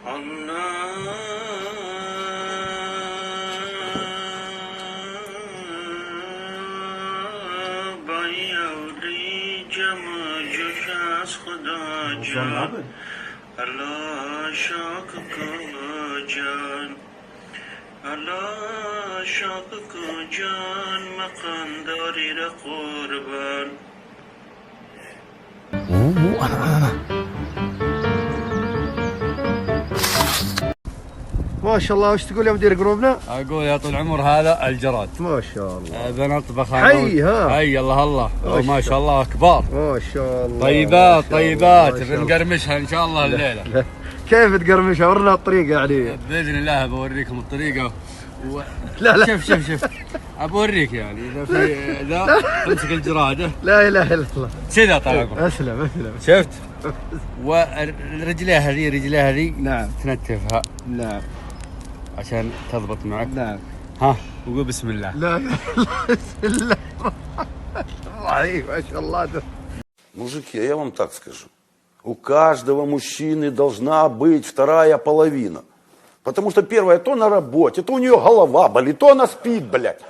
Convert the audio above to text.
الله بيودي جمع جشاس خدا جان الله شاكك جان الله شاكك جان مقام داري لقربان. ما شاء الله. وش تقول يا مدير جروبنا؟ اقول يا طول العمر هذا الجراد ما شاء الله. بنطبخ حي ها. حي الله الله ما شاء الله كبار ما شاء الله. طيبات ما شاء طيبات الله. ما شاء الله. بنقرمشها ان شاء الله الليله. كيف تقرمشها؟ ورنا الطريقة يعني. باذن الله بوريكم الطريقه لا لا. شوف بوريك يعني اذا في ذا امسك الجراده. لا اله الا الله. كذا طال عمرك. اسلم. شفت؟ ورجليها هذه نعم. تنتفها نعم عشان تضبط معك. نعم. ها وقول بسم الله. لا اله الا الله. بسم الله. ما شاء الله. Мужики, я вам так скажу. У каждого мужчины должна быть вторая половина. Потому что первая то на работе, то у нее голова болит, то она спит, блядь.